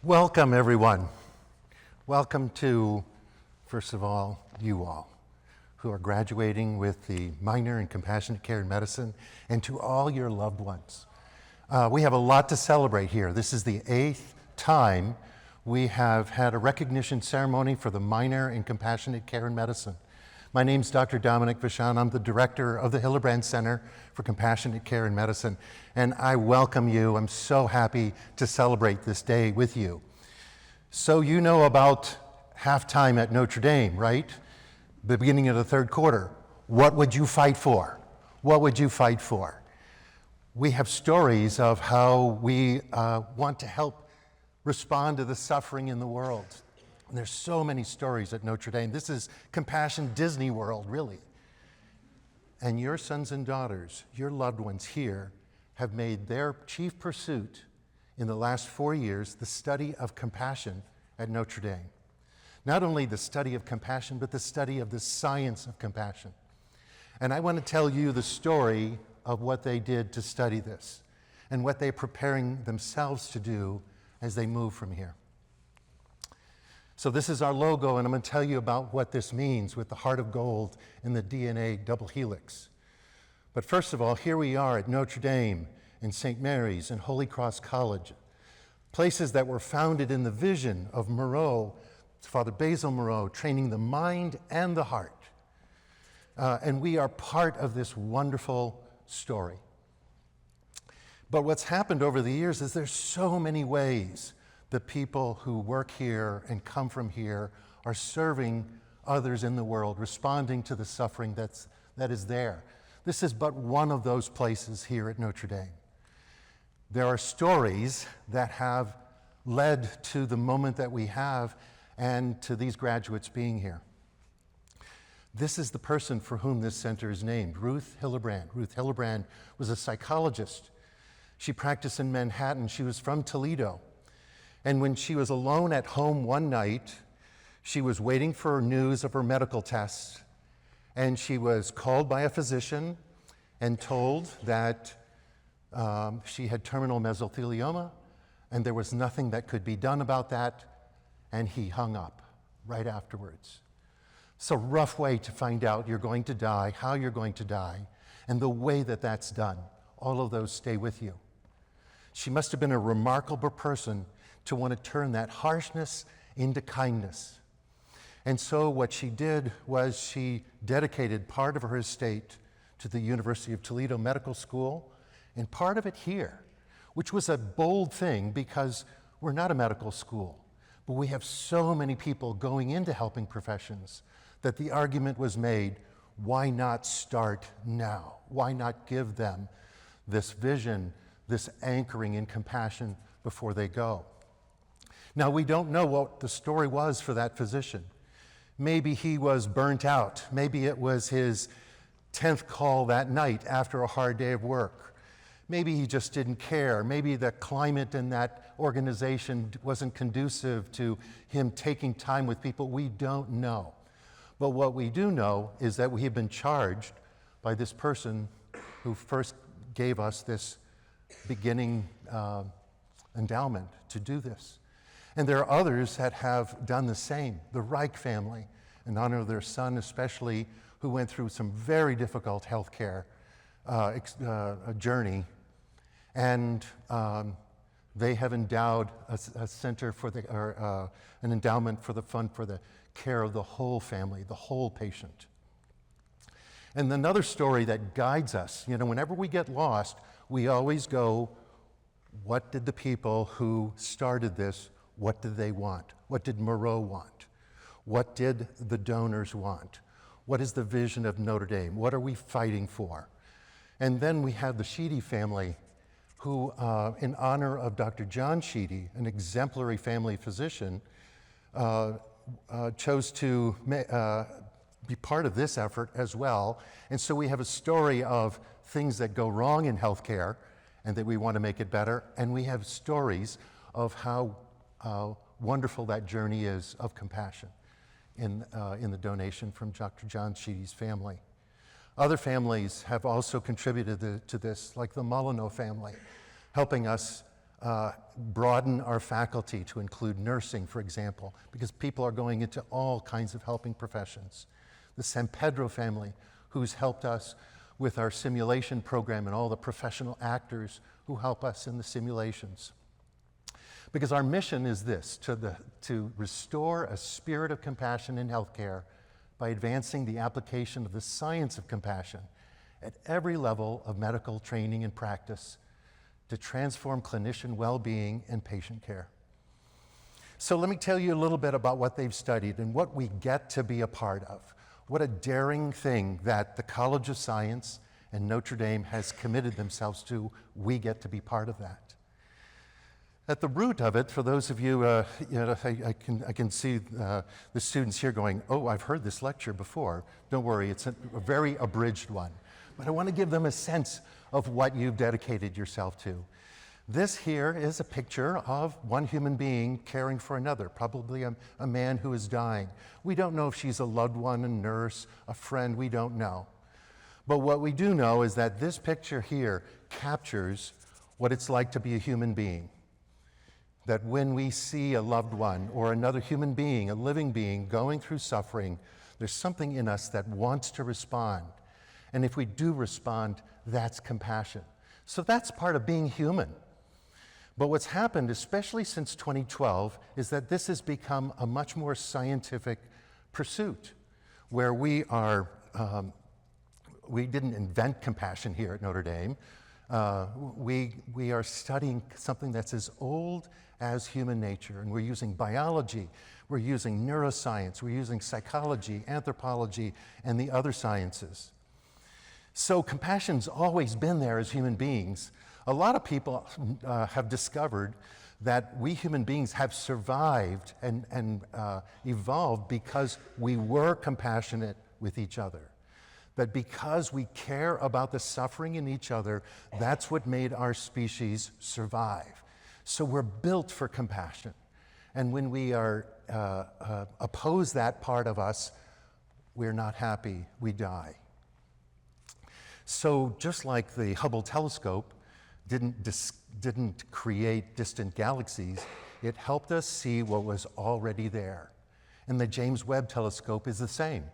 Welcome, everyone. Welcome to, first of all, you all who are graduating with the minor in compassionate care and medicine, and to all your loved ones. We have a lot to celebrate here. This is the 8th time we have had a recognition ceremony for the minor in compassionate care and medicine. My name's Dr. Dominic Vachon. I'm the director of the Hillebrand Center for Compassionate Care and Medicine, and I welcome you. I'm so happy to celebrate this day with you. So you know about halftime at Notre Dame, right? The beginning of the third quarter. What would you fight for? What would you fight for? We have stories of how we want to help respond to the suffering in the world. And there's so many stories at Notre Dame. This is Compassion Disney World, really. And your sons and daughters, your loved ones here, have made their chief pursuit in the last 4 years the study of compassion at Notre Dame. Not only the study of compassion, but the study of the science of compassion. And I want to tell you the story of what they did to study this and what they're preparing themselves to do as they move from here. So this is our logo, and I'm going to tell you about what this means with the heart of gold and the DNA double helix. But first of all, here we are at Notre Dame and St. Mary's and Holy Cross College, places that were founded in the vision of Moreau, Father Basil Moreau, training the mind and the heart. And we are part of this wonderful story. But what's happened over the years is there's so many ways the people who work here and come from here are serving others in the world, responding to the suffering that is there. This is but one of those places here at Notre Dame. There are stories that have led to the moment that we have and to these graduates being here. This is the person for whom this center is named, Ruth Hillebrand. Ruth Hillebrand was a psychologist. She practiced in Manhattan. She was from Toledo. And when she was alone at home one night, she was waiting for news of her medical tests, and she was called by a physician and told that she had terminal mesothelioma, and there was nothing that could be done about that, and he hung up right afterwards. It's a rough way to find out you're going to die, how you're going to die, and the way that that's done. All of those stay with you. She must have been a remarkable person to want to turn that harshness into kindness. And so what she did was she dedicated part of her estate to the University of Toledo Medical School and part of it here, which was a bold thing because we're not a medical school, but we have so many people going into helping professions that the argument was made, why not start now? Why not give them this vision, this anchoring in compassion before they go? Now, we don't know what the story was for that physician. Maybe he was burnt out. Maybe it was his 10th call that night after a hard day of work. Maybe he just didn't care. Maybe the climate in that organization wasn't conducive to him taking time with people. We don't know. But what we do know is that we have been charged by this person who first gave us this beginning endowment to do this. And there are others that have done the same. The Reich family, in honor of their son especially, who went through some very difficult healthcare journey. And they have endowed a center for an endowment for the fund for the care of the whole family, the whole patient. And another story that guides us, whenever we get lost, we always go, what did the people who started this, what did they want? What did Moreau want? What did the donors want? What is the vision of Notre Dame? What are we fighting for? And then we have the Sheedy family, who, in honor of Dr. John Sheedy, an exemplary family physician, chose to be part of this effort as well. And so we have a story of things that go wrong in healthcare and that we want to make it better. And we have stories of how wonderful that journey is of compassion in the donation from Dr. John Sheedy's family. Other families have also contributed to this, like the Molyneux family, helping us broaden our faculty to include nursing, for example, because people are going into all kinds of helping professions. The San Pedro family, who's helped us with our simulation program, and all the professional actors who help us in the simulations. Because our mission is this, to restore a spirit of compassion in healthcare by advancing the application of the science of compassion at every level of medical training and practice to transform clinician well-being and patient care. So let me tell you a little bit about what they've studied and what we get to be a part of. What a daring thing that the College of Science and Notre Dame has committed themselves to. We get to be part of that. At the root of it, for those of you, I can see the students here going, oh, I've heard this lecture before. Don't worry, it's a very abridged one. But I want to give them a sense of what you've dedicated yourself to. This here is a picture of one human being caring for another, probably a man who is dying. We don't know if she's a loved one, a nurse, a friend, we don't know. But what we do know is that this picture here captures what it's like to be a human being. That when we see a loved one or another human being, a living being, going through suffering, there's something in us that wants to respond. And if we do respond, that's compassion. So that's part of being human. But what's happened, especially since 2012, is that this has become a much more scientific pursuit, where we didn't invent compassion here at Notre Dame. We are studying something that's as old as human nature, and we're using biology, we're using neuroscience, we're using psychology, anthropology, and the other sciences. So compassion's always been there as human beings. A lot of people have discovered that we human beings have survived and evolved because we were compassionate with each other. That because we care about the suffering in each other, that's what made our species survive. So we're built for compassion. And when we oppose that part of us, we're not happy, we die. So just like the Hubble telescope didn't create distant galaxies, it helped us see what was already there. And the James Webb telescope is the same,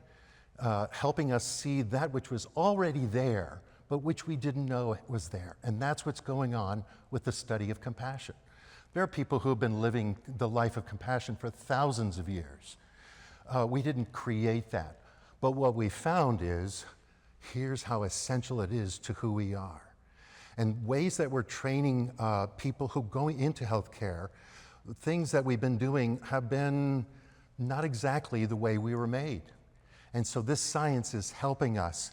helping us see that which was already there, but which we didn't know was there. And that's what's going on with the study of compassion. There are people who have been living the life of compassion for thousands of years. We didn't create that. But what we found is, here's how essential it is to who we are. And ways that we're training people who go into healthcare, things that we've been doing have been not exactly the way we were made. And so this science is helping us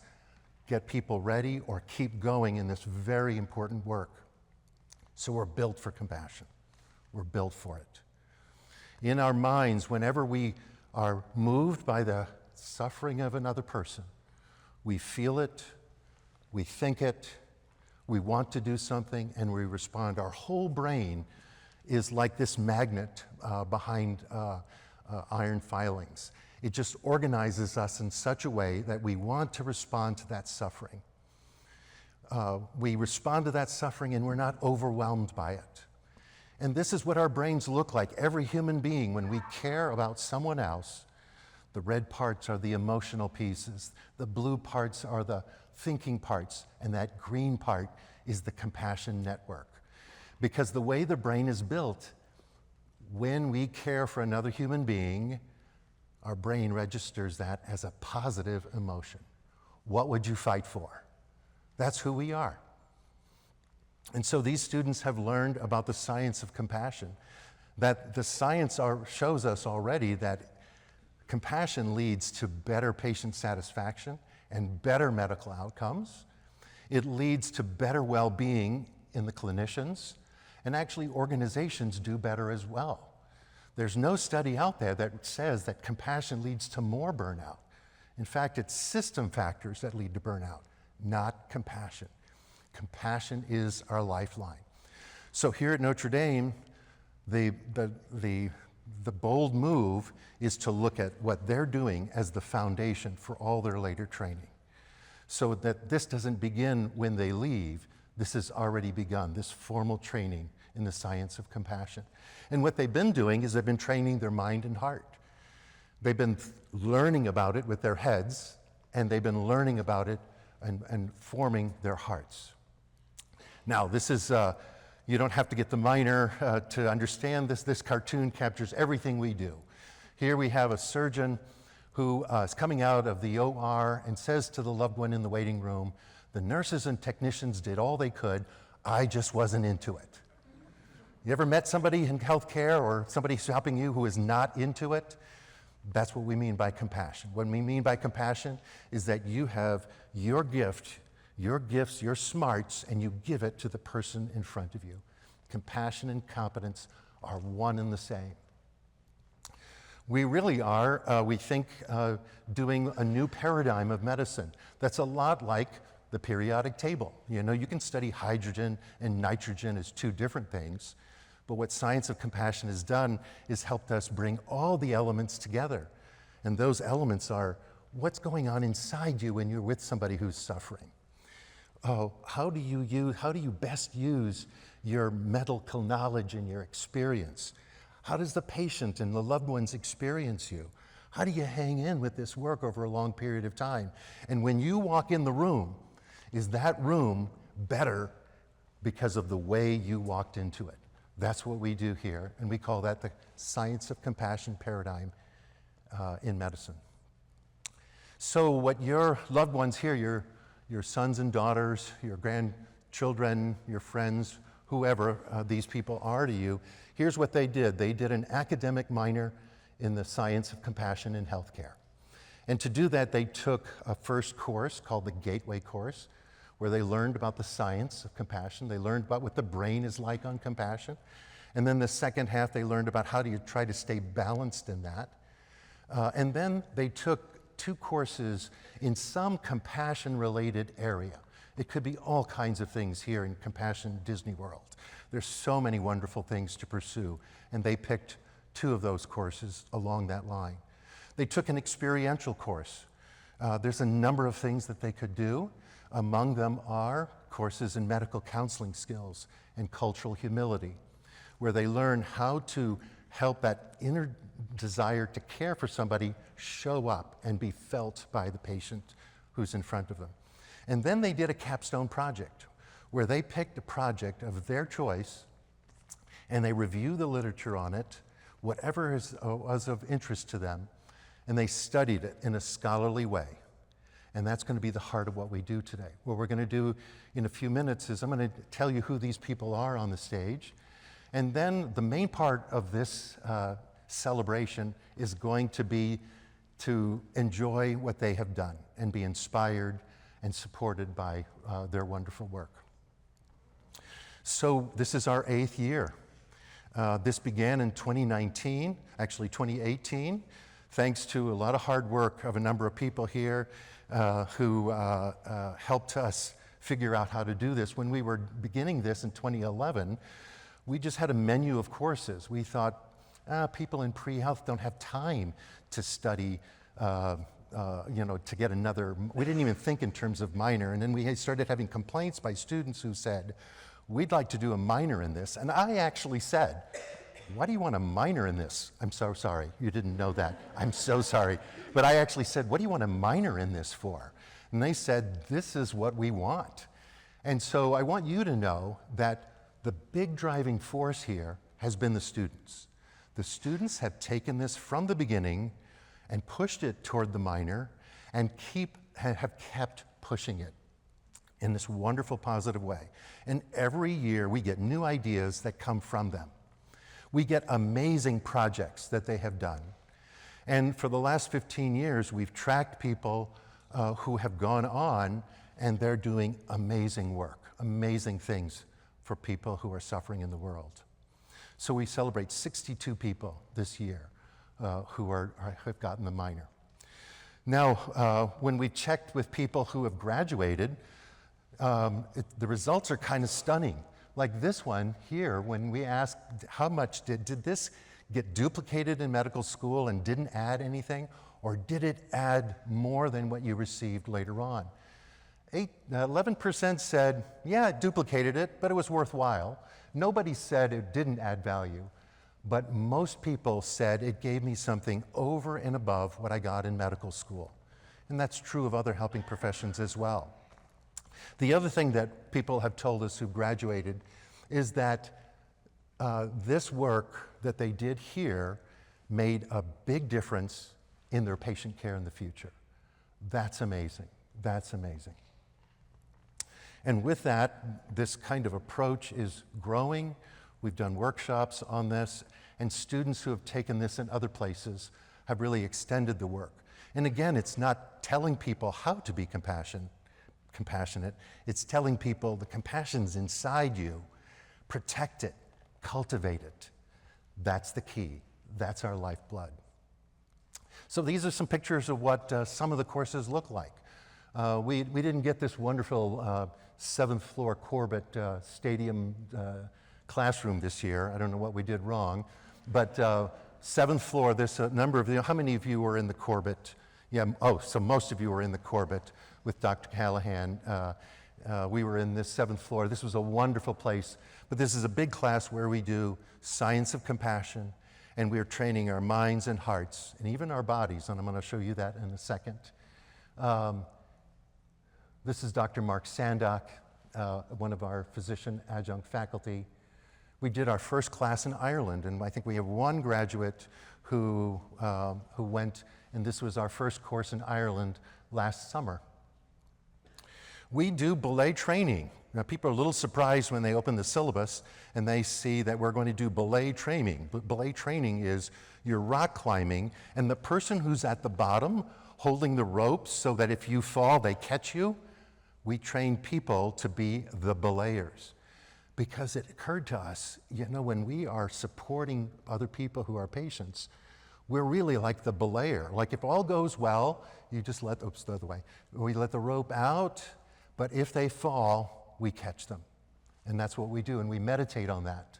get people ready or keep going in this very important work. So we're built for compassion. We're built for it. In our minds, whenever we are moved by the suffering of another person, we feel it, we think it, we want to do something, and we respond. Our whole brain is like this magnet behind iron filings. It just organizes us in such a way that we want to respond to that suffering. We respond to that suffering and we're not overwhelmed by it. And this is what our brains look like. Every human being, when we care about someone else, the red parts are the emotional pieces, the blue parts are the thinking parts, and that green part is the compassion network. Because the way the brain is built, when we care for another human being, our brain registers that as a positive emotion. What would you fight for? That's who we are. And so these students have learned about the science of compassion, that the science shows us already that compassion leads to better patient satisfaction and better medical outcomes. It leads to better well-being in the clinicians, and actually organizations do better as well. There's no study out there that says that compassion leads to more burnout. In fact, it's system factors that lead to burnout, not compassion. Compassion is our lifeline. So here at Notre Dame, the bold move is to look at what they're doing as the foundation for all their later training. So that this doesn't begin when they leave, this has already begun, this formal training in the science of compassion. And what they've been doing is they've been training their mind and heart. They've been learning about it with their heads, and they've been learning about it and forming their hearts. Now, this is, you don't have to get the minor to understand this. This cartoon captures everything we do. Here we have a surgeon who is coming out of the OR and says to the loved one in the waiting room, "The nurses and technicians did all they could. I just wasn't into it." You ever met somebody in healthcare or somebody helping you who is not into it? That's what we mean by compassion. What we mean by compassion is that you have your gift, your gifts, your smarts, and you give it to the person in front of you. Compassion and competence are one and the same. We really are, we think, doing a new paradigm of medicine that's a lot like the periodic table. You know, you can study hydrogen and nitrogen as two different things, but what science of compassion has done is helped us bring all the elements together. And those elements are what's going on inside you when you're with somebody who's suffering. How do you best use your medical knowledge and your experience? How does the patient and the loved ones experience you? How do you hang in with this work over a long period of time? And when you walk in the room, is that room better because of the way you walked into it? That's what we do here, and we call that the science of compassion paradigm in medicine. So what your loved ones here, your sons and daughters, your grandchildren, your friends, whoever these people are to you, here's what they did. They did an academic minor in the science of compassion in healthcare. And to do that, they took a first course called the Gateway course, where they learned about the science of compassion. They learned about what the brain is like on compassion. And then the second half, they learned about how do you try to stay balanced in that. And then they took 2 courses in some compassion-related area. It could be all kinds of things here in Compassion Disney World. There's so many wonderful things to pursue, and they picked 2 of those courses along that line. They took an experiential course. There's a number of things that they could do. Among them are courses in medical counseling skills and cultural humility, where they learn how to help that inner desire to care for somebody show up and be felt by the patient who's in front of them. And then they did a capstone project where they picked a project of their choice and they review the literature on it, whatever was of interest to them, and they studied it in a scholarly way. And that's going to be the heart of what we do today. What we're going to do in a few minutes is I'm going to tell you who these people are on the stage. And then the main part of this celebration is going to be to enjoy what they have done and be inspired and supported by their wonderful work. So this is our 8th year. This began in 2019, actually 2018, thanks to a lot of hard work of a number of people here who helped us figure out how to do this. When we were beginning this in 2011, we just had a menu of courses. We thought, people in pre-health don't have time to study, to get another, we didn't even think in terms of minor. And then we started having complaints by students who said, we'd like to do a minor in this. And I actually said, why do you want a minor in this? I'm so sorry, you didn't know that. I'm so sorry. But I actually said, what do you want a minor in this for? And they said, this is what we want. And so I want you to know that the big driving force here has been the students. The students have taken this from the beginning and pushed it toward the minor and have kept pushing it in this wonderful positive way. And every year we get new ideas that come from them. We get amazing projects that they have done. And for the last 15 years, we've tracked people who have gone on and they're doing amazing work, amazing things for people who are suffering in the world. So we celebrate 62 people this year who have gotten the minor. Now, when we checked with people who have graduated, the results are kind of stunning. Like this one here, when we asked how much did this get duplicated in medical school and didn't add anything, or did it add more than what you received later on? 11% said, yeah, it duplicated it, but it was worthwhile. Nobody said it didn't add value, but most people said it gave me something over and above what I got in medical school. And that's true of other helping professions as well. The other thing that people have told us who graduated is that this work that they did here made a big difference in their patient care in the future. That's amazing. That's amazing. And with that, this kind of approach is growing. We've done workshops on this, and students who have taken this in other places have really extended the work. And again, it's not telling people how to be compassionate. It's telling people the compassion's inside you. Protect it, cultivate it. That's the key. That's our lifeblood. So these are some pictures of what some of the courses look like. We didn't get this wonderful 7th floor Corbett Stadium classroom this year. I don't know what we did wrong, but 7th floor, there's a number of you. How many of you were in the Corbett? Yeah, so most of you were in the Corbett with Dr. Callahan. We were in this 7th floor. This was a wonderful place, but this is a big class where we do science of compassion, and we're training our minds and hearts, and even our bodies, and I'm going to show you that in a second. This is Dr. Mark Sandock, one of our physician adjunct faculty. We did our first class in Ireland, and I think we have one graduate who went, and this was our first course in Ireland last summer. We do belay training. Now, people are a little surprised when they open the syllabus and they see that we're going to do belay training. But belay training is you're rock climbing, and the person who's at the bottom holding the ropes so that if you fall, they catch you. We train people to be the belayers because it occurred to us, when we are supporting other people who are patients, we're really like the belayer. Like if all goes well, you just the other way. We let the rope out, but if they fall, we catch them. And that's what we do, and we meditate on that.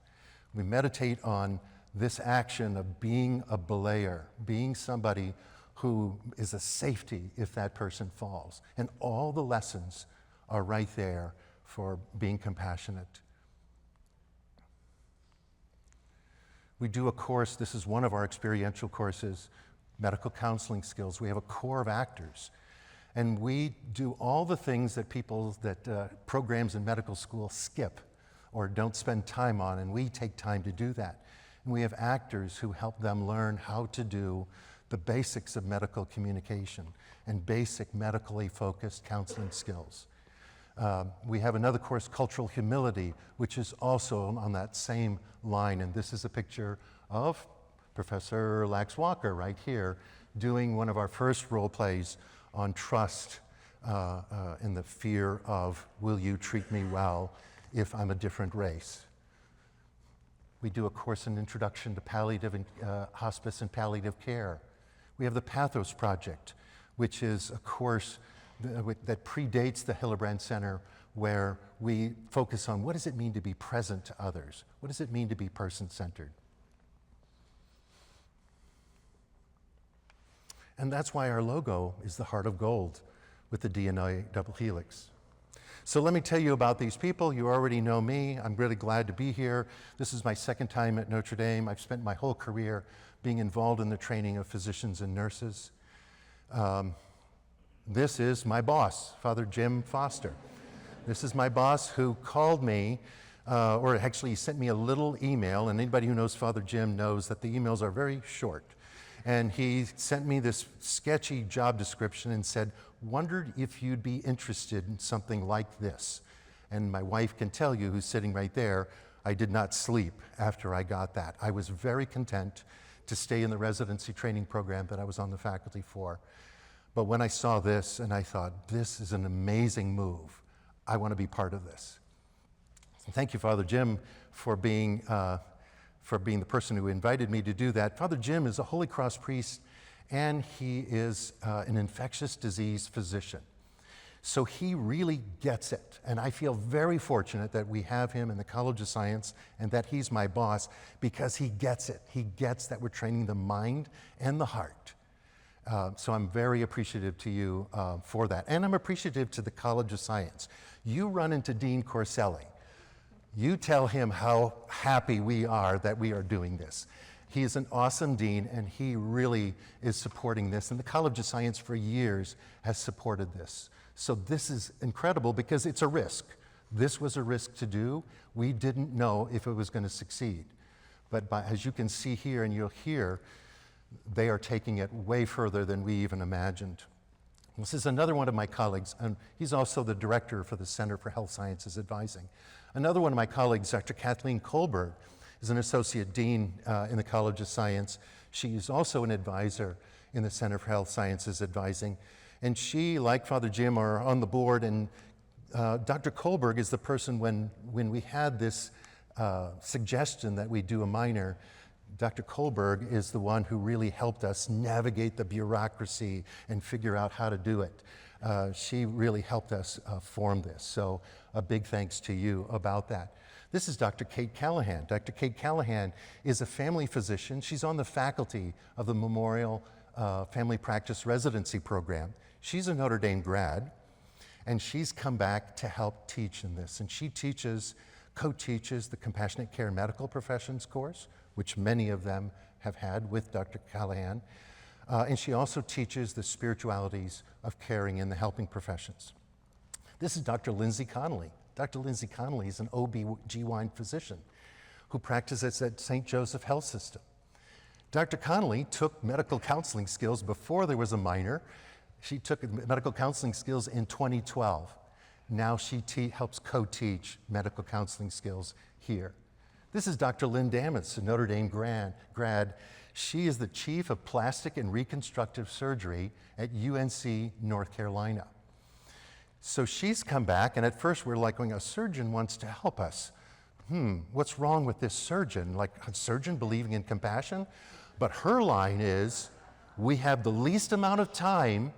We meditate on this action of being a belayer, being somebody who is a safety if that person falls. And all the lessons are right there for being compassionate. We do a course, this is one of our experiential courses, medical counseling skills. We have a core of actors. And we do all the things that programs in medical school skip or don't spend time on, and we take time to do that. And we have actors who help them learn how to do the basics of medical communication and basic medically focused counseling skills. We have another course, Cultural Humility, which is also on that same line. And this is a picture of Professor Lax Walker right here doing one of our first role plays on trust and the fear of, will you treat me well if I'm a different race? We do a course in Introduction to Palliative and Hospice and Palliative Care. We have the Pathos Project, which is a course that predates the Hillebrand Center, where we focus on what does it mean to be present to others? What does it mean to be person-centered? And that's why our logo is the heart of gold with the DNA double helix. So let me tell you about these people. You already know me. I'm really glad to be here. This is my second time at Notre Dame. I've spent my whole career being involved in the training of physicians and nurses. This is my boss, Father Jim Foster. This is my boss who called me, or actually he sent me a little email, and anybody who knows Father Jim knows that the emails are very short. And he sent me this sketchy job description and said, wondered if you'd be interested in something like this. And my wife can tell you, who's sitting right there, I did not sleep after I got that. I was very content to stay in the residency training program that I was on the faculty for. But when I saw this, and I thought, this is an amazing move. I want to be part of this. And thank you, Father Jim, for being the person who invited me to do that. Father Jim is a Holy Cross priest, and he is an infectious disease physician. So he really gets it. And I feel very fortunate that we have him in the College of Science and that he's my boss, because he gets it. He gets that we're training the mind and the heart. So I'm very appreciative to you for that. And I'm appreciative to the College of Science. You run into Dean Corselli. You tell him how happy we are that we are doing this. He is an awesome dean, and he really is supporting this. And the College of Science for years has supported this. So this is incredible because it's a risk. This was a risk to do. We didn't know if it was going to succeed. But as you can see here and you'll hear, they are taking it way further than we even imagined. This is another one of my colleagues, and he's also the director for the Center for Health Sciences Advising. Another one of my colleagues, Dr. Kathleen Kohlberg, is an associate dean in the College of Science. She is also an advisor in the Center for Health Sciences Advising. And she, like Father Jim, are on the board, and Dr. Kohlberg is the person when we had this suggestion that we do a minor. Dr. Kohlberg is the one who really helped us navigate the bureaucracy and figure out how to do it. She really helped us form this. So a big thanks to you about that. This is Dr. Kate Callahan. Dr. Kate Callahan is a family physician. She's on the faculty of the Memorial Family Practice Residency Program. She's a Notre Dame grad, and she's come back to help teach in this. And she co-teaches the Compassionate Care Medical Professions course, which many of them have had with Dr. Callahan. And she also teaches the spiritualities of caring in the helping professions. This is Dr. Lindsay Connolly. Dr. Lindsay Connolly is an OB/GYN physician who practices at St. Joseph Health System. Dr. Connolly took medical counseling skills before there was a minor. She took medical counseling skills in 2012. Now she helps co-teach medical counseling skills here. This is Dr. Lynn Damitz, a Notre Dame grad. She is the chief of plastic and reconstructive surgery at UNC North Carolina. So she's come back, and at first we're like going, a surgeon wants to help us. What's wrong with this surgeon? Like a surgeon believing in compassion? But her line is, we have the least amount of time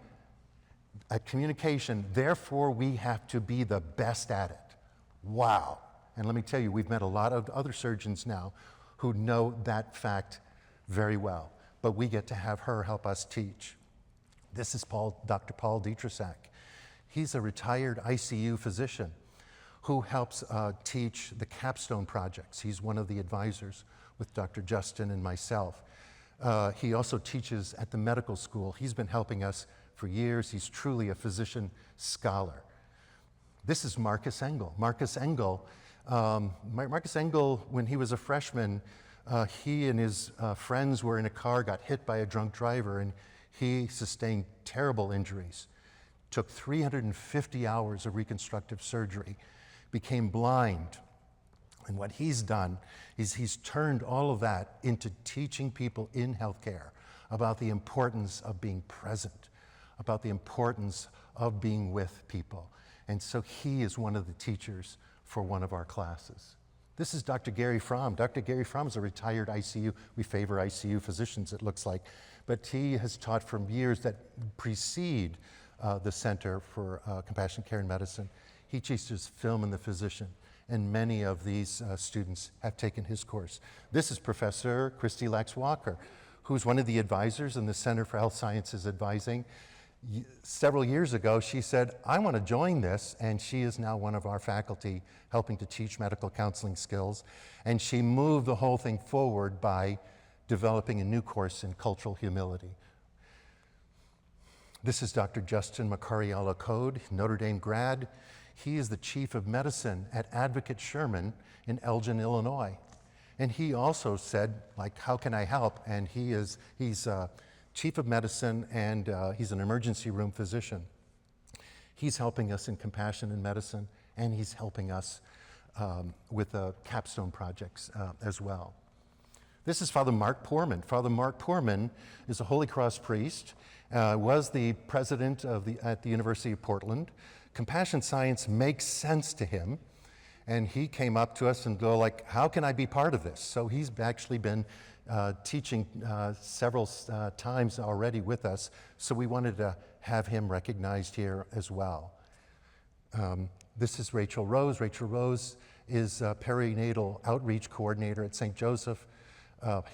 at communication, therefore we have to be the best at it. Wow. And let me tell you, we've met a lot of other surgeons now who know that fact very well, but we get to have her help us teach. This is Dr. Paul Dietrisak. He's a retired ICU physician who helps teach the capstone projects. He's one of the advisors with Dr. Justin and myself. He also teaches at the medical school. He's been helping us for years. He's truly a physician scholar. This is Marcus Engel. Marcus Engel, when he was a freshman, he and his friends were in a car, got hit by a drunk driver, and he sustained terrible injuries. Took 350 hours of reconstructive surgery, became blind. And what he's done is he's turned all of that into teaching people in healthcare about the importance of being present, about the importance of being with people. And so he is one of the teachers for one of our classes. This is Dr. Gary Fromm. Dr. Gary Fromm is a retired ICU. We favor ICU physicians, it looks like. But he has taught for years that precede the Center for Compassionate Care and Medicine. He teaches film and the physician, and many of these students have taken his course. This is Professor Christy Lax-Walker, who's one of the advisors in the Center for Health Sciences Advising. Several years ago, she said, I want to join this, and she is now one of our faculty helping to teach medical counseling skills, and she moved the whole thing forward by developing a new course in cultural humility. This is Dr. Justin Macariello-Code, Notre Dame grad. He is the chief of medicine at Advocate Sherman in Elgin, Illinois. And he also said, like, how can I help? And he's chief of medicine, and he's an emergency room physician. He's helping us in compassion in medicine, and he's helping us with capstone projects as well. This is Father Mark Poorman. Father Mark Poorman is a Holy Cross priest, was the president at the University of Portland. Compassion science makes sense to him, and he came up to us and go like, how can I be part of this? So he's actually been teaching several times already with us, so we wanted to have him recognized here as well. This is Rachel Rose. Rachel Rose is a perinatal outreach coordinator at St. Joseph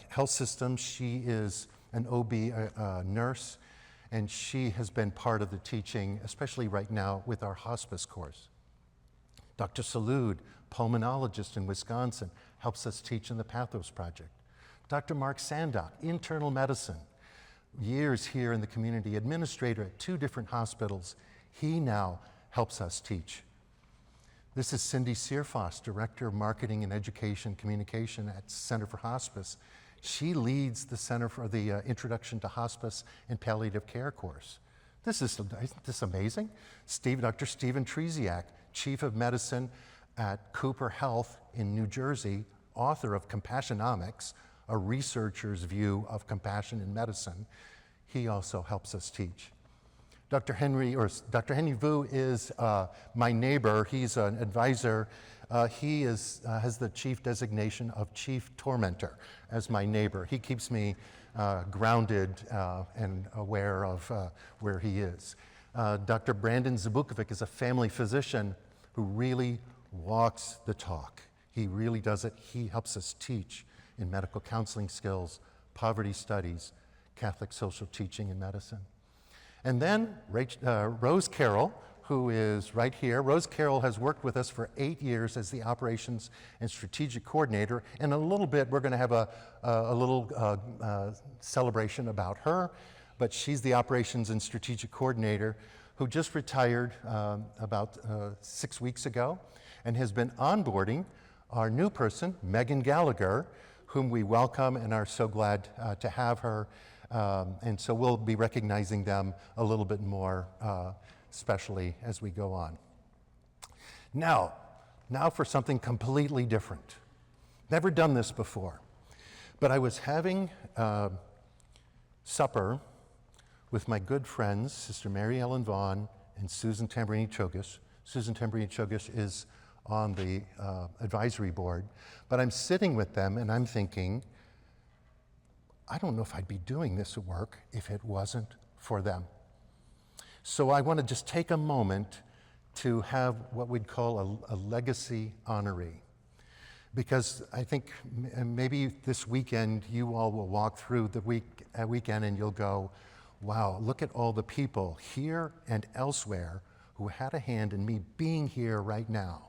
Health System. She is an OB nurse. and she has been part of the teaching, especially right now with our hospice course. Dr. Salud, pulmonologist in Wisconsin, helps us teach in the Pathos Project. Dr. Mark Sandock, internal medicine, years here in the community, administrator at 2 different hospitals. He now helps us teach. This is Cindy Searfoss, Director of Marketing and Education Communication at Center for Hospice. She leads the Center for the Introduction to Hospice and Palliative Care course. Isn't this amazing? Dr. Stephen Treziak, Chief of Medicine at Cooper Health in New Jersey, author of Compassionomics, a researcher's view of compassion in medicine. He also helps us teach. Dr. Henry Vu is my neighbor. He's an advisor. He has the chief designation of chief tormentor as my neighbor. He keeps me grounded and aware of where he is. Dr. Brandon Zabukovic is a family physician who really walks the talk. He really does it. He helps us teach in medical counseling skills, poverty studies, Catholic social teaching in medicine. And then Rose Carroll, who is right here. Rose Carroll has worked with us for 8 years as the Operations and Strategic Coordinator. In a little bit, we're going to have a little celebration about her, but she's the Operations and Strategic Coordinator who just retired about 6 weeks ago and has been onboarding our new person, Megan Gallagher, whom we welcome and are so glad to have her. And so we'll be recognizing them a little bit more especially as we go on. Now for something completely different. Never done this before, but I was having supper with my good friends, Sister Mary Ellen Vaughn and Susan Tamburini-Chogus. Susan Tamburini-Chogus is on the advisory board, but I'm sitting with them and I'm thinking, I don't know if I'd be doing this work if it wasn't for them. So I want to just take a moment to have what we'd call a legacy honoree. Because I think maybe this weekend you all will walk through the weekend and you'll go, wow, look at all the people here and elsewhere who had a hand in me being here right now.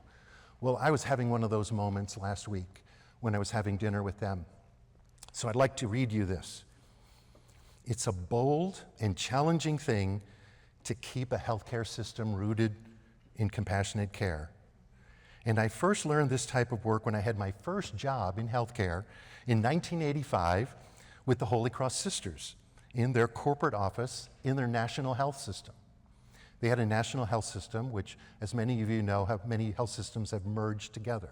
Well, I was having one of those moments last week when I was having dinner with them. So I'd like to read you this. It's a bold and challenging thing to keep a healthcare system rooted in compassionate care. And I first learned this type of work when I had my first job in healthcare in 1985 with the Holy Cross Sisters in their corporate office in their national health system. They had a national health system, which, as many of you know, many health systems have merged together.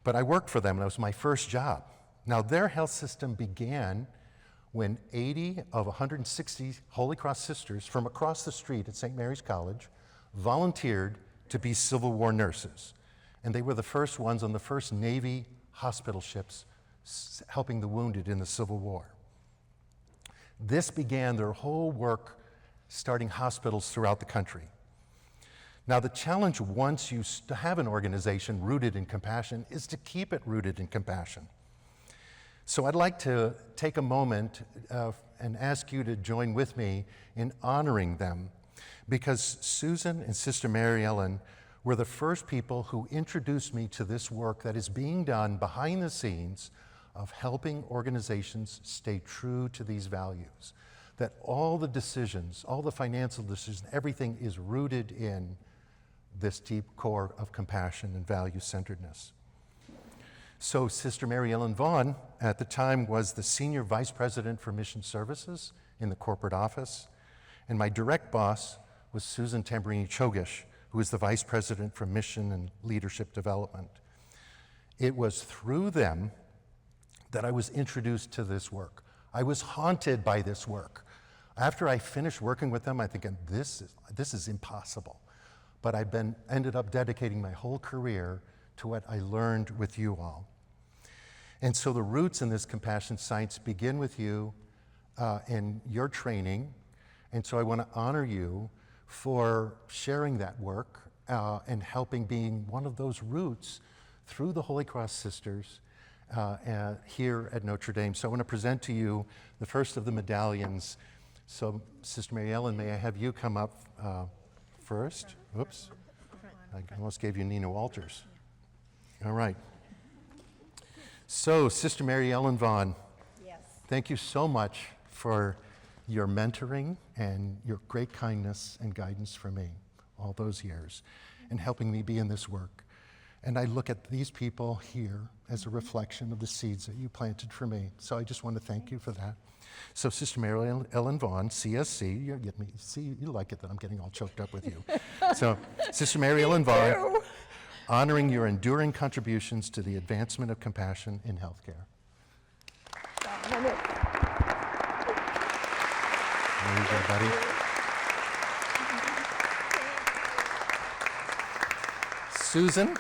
But I worked for them, and it was my first job. Now, their health system began when 80 of 160 Holy Cross Sisters from across the street at St. Mary's College volunteered to be Civil War nurses. And they were the first ones on the first Navy hospital ships helping the wounded in the Civil War. This began their whole work starting hospitals throughout the country. Now, the challenge once you have an organization rooted in compassion is to keep it rooted in compassion. So I'd like to take a moment and ask you to join with me in honoring them, because Susan and Sister Mary Ellen were the first people who introduced me to this work that is being done behind the scenes of helping organizations stay true to these values, that all the decisions, all the financial decisions, everything is rooted in this deep core of compassion and value-centeredness. So Sister Mary Ellen Vaughn, at the time, was the Senior Vice President for Mission Services in the corporate office, and my direct boss was Susan Tamburini-Chogus, who is the Vice President for Mission and Leadership Development. It was through them that I was introduced to this work. I was haunted by this work. After I finished working with them, I think this is impossible. But I ended up dedicating my whole career to what I learned with you all. And so the roots in this compassion science begin with you and your training. And so I want to honor you for sharing that work and helping being one of those roots through the Holy Cross Sisters here at Notre Dame. So I want to present to you the first of the medallions So, Sister Mary Ellen, may I have you come up first? Oops. I almost gave you Nina Walters. All right. So, Sister Mary Ellen Vaughn, Yes. thank you so much for your mentoring and your great kindness and guidance for me all those years and helping me be in this work. And I look at these people here as a reflection of the seeds that you planted for me. So I just want to thank you for that. So Sister Mary Ellen Vaughn, CSC, you get me. See, you like it that I'm getting all choked up with you. So Sister Mary Ellen Vaughn, honoring your enduring contributions to the advancement of compassion in healthcare. There you go, buddy. Susan,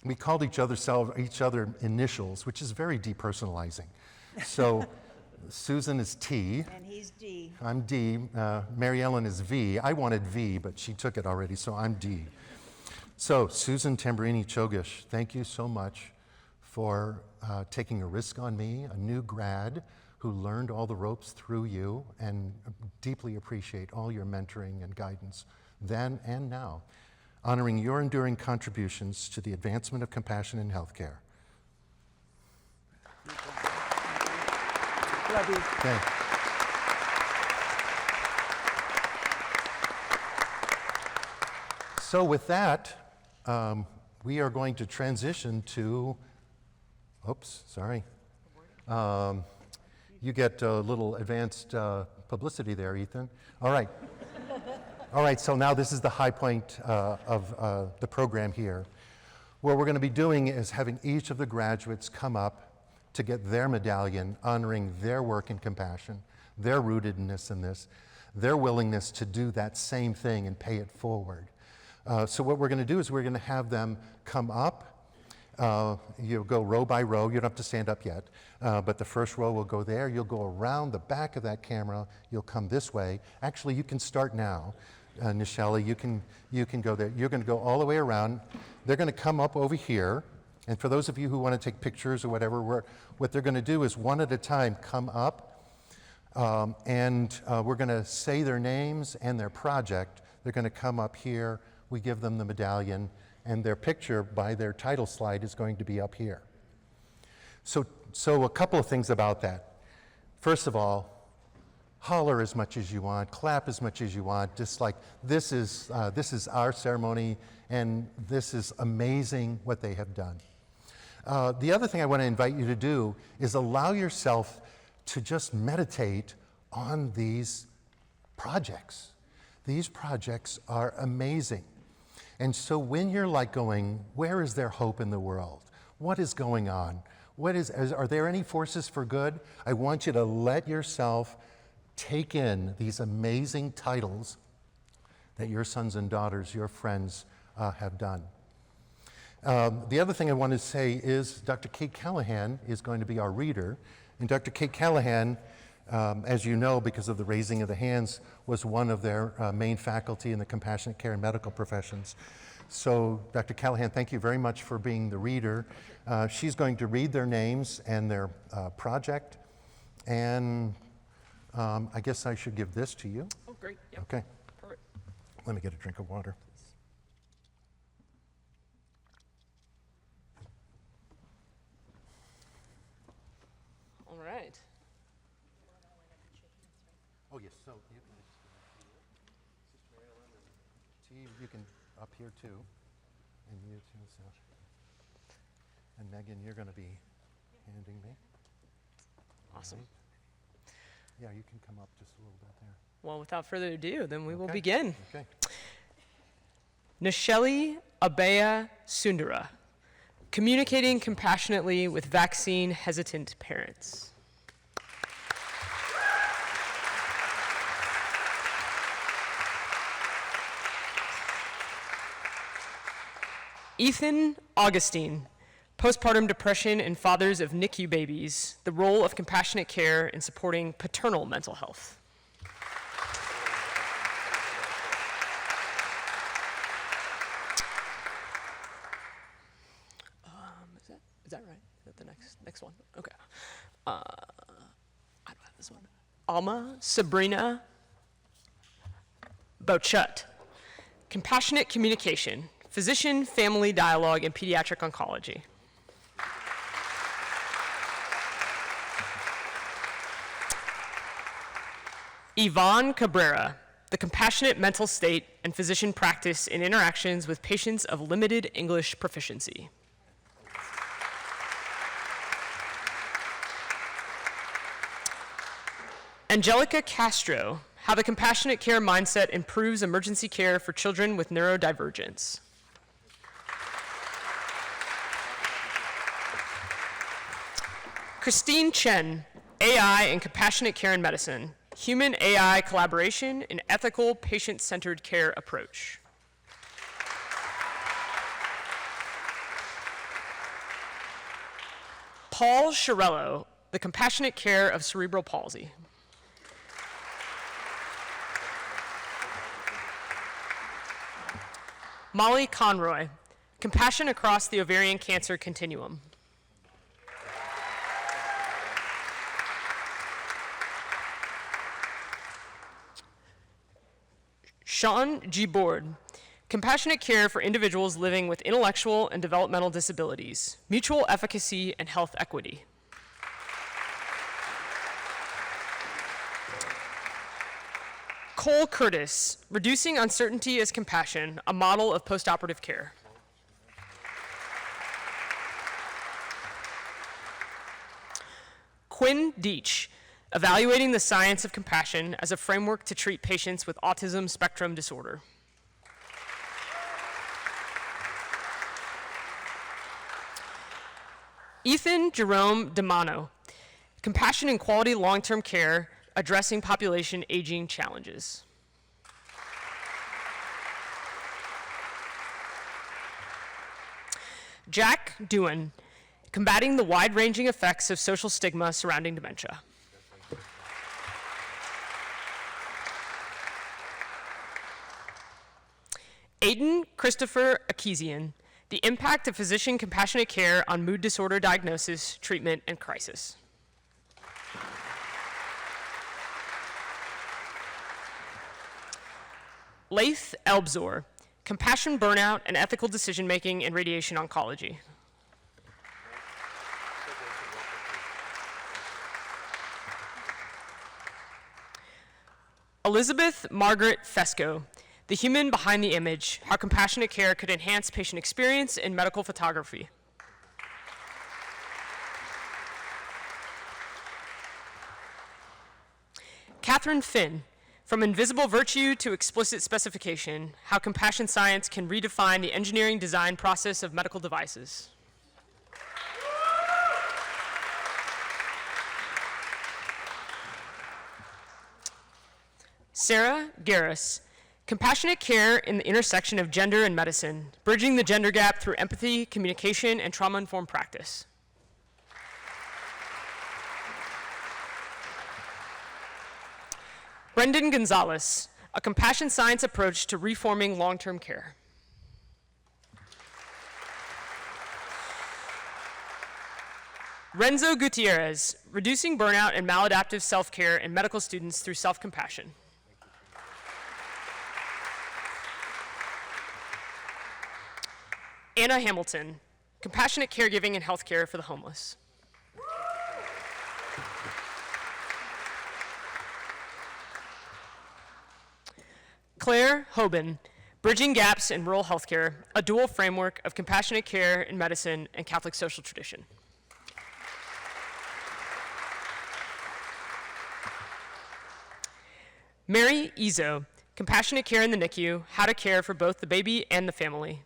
we called each other initials, which is very depersonalizing. So Susan is T. And he's D. I'm D. Mary Ellen is V. I wanted V, but she took it already, so I'm D. So Susan Tamburini Chogish, thank you so much for taking a risk on me, a new grad who learned all the ropes through you, and deeply appreciate all your mentoring and guidance then and now, honoring your enduring contributions to the advancement of compassion in healthcare. Love you. Okay. So with that, we are going to transition to, oops, sorry. You get a little advanced publicity there, Ethan. All right. All right, so now this is the high point of the program here. What we're going to be doing is having each of the graduates come up to get their medallion honoring their work in compassion, their rootedness in this, their willingness to do that same thing and pay it forward. So what we're going to do is we're going to have them come up. You'll go row by row. You don't have to stand up yet, but the first row will go there. You'll go around the back of that camera. You'll come this way. Actually, you can start now. Nichelle, you can go there. You're going to go all the way around. They're going to come up over here. And for those of you who want to take pictures or whatever, what they're going to do is one at a time come up, and we're going to say their names and their project. They're going to come up here. We give them the medallion, and their picture by their title slide is going to be up here. So a couple of things about that. First of all, holler as much as you want, clap as much as you want, just like this is our ceremony, and this is amazing what they have done. The other thing I want to invite you to do is allow yourself to just meditate on these projects. These projects are amazing. And so when you're like going, where is there hope in the world? What is going on? Are there any forces for good? I want you to let yourself take in these amazing titles that your sons and daughters, your friends, have done. The other thing I want to say is Dr. Kate Callahan is going to be our reader. And Dr. Kate Callahan, as you know, because of the raising of the hands, was one of their main faculty in the compassionate care and medical professions. So Dr. Callahan, thank you very much for being the reader. She's going to read their names and their project. And I guess I should give this to you. Oh, great. Yep. Okay. Perfect. Let me get a drink of water. All right. Oh, yes. So you can, Sister Mary Ellen and T, you can up here too, and you too. So, and Megan, you're going to be handing me. Awesome. Right. Yeah, you can come up just a little bit there. Well, without further ado, then we will Okay. begin. Okay. Nisheli Abaya Sundara, communicating compassionately with vaccine-hesitant parents. Ethan Augustine, postpartum depression in fathers of NICU babies, the role of compassionate care in supporting paternal mental health. Is that right? Is that the next one? Okay. I don't have the Alma Sabrina Bochut. Compassionate Communication, Physician, Family Dialogue, and Pediatric Oncology. Yvonne Cabrera, The Compassionate Mental State and Physician Practice in Interactions with Patients of Limited English Proficiency. Angelica Castro, How the Compassionate Care Mindset Improves Emergency Care for Children with Neurodivergence. Christine Chen, AI and Compassionate Care in Medicine, Human-AI Collaboration in Ethical Patient-Centered Care Approach. Paul Chiarello, The Compassionate Care of Cerebral Palsy. Molly Conroy, Compassion Across the Ovarian Cancer Continuum. Sean G. Board, Compassionate Care for Individuals Living with Intellectual and Developmental Disabilities, Mutual Efficacy and Health Equity. Cole Curtis, Reducing Uncertainty as Compassion, a Model of Postoperative Care. Quinn Deach, Evaluating the Science of Compassion as a Framework to Treat Patients with Autism Spectrum Disorder. Ethan Jerome DeMano, Compassion and Quality Long-Term Care, Addressing Population Aging Challenges. Jack Dewan, Combating the Wide-Ranging Effects of Social Stigma Surrounding Dementia. Aiden Christopher Akizian, The Impact of Physician Compassionate Care on Mood Disorder Diagnosis, Treatment, and Crisis. Laith Elbzor, Compassion, Burnout, and Ethical Decision-Making in Radiation Oncology. Elizabeth Margaret Fesco, The Human Behind the Image, How Compassionate Care Could Enhance Patient Experience in Medical Photography. Catherine Finn, From Invisible Virtue to Explicit Specification, How Compassion Science Can Redefine the Engineering Design Process of Medical Devices. Sarah Garris, Compassionate Care in the Intersection of Gender and Medicine, Bridging the Gender Gap Through Empathy, Communication, and Trauma-Informed Practice. Brendan Gonzalez, A Compassion Science Approach to Reforming Long-Term Care. Renzo Gutierrez, Reducing Burnout and Maladaptive Self-Care in Medical Students Through Self-Compassion. Anna Hamilton, Compassionate Caregiving and Healthcare for the Homeless. Claire Hoban, Bridging Gaps in Rural Healthcare, a dual framework of compassionate care in medicine and Catholic social tradition. Mary Izzo, Compassionate Care in the NICU, How to Care for Both the Baby and the Family.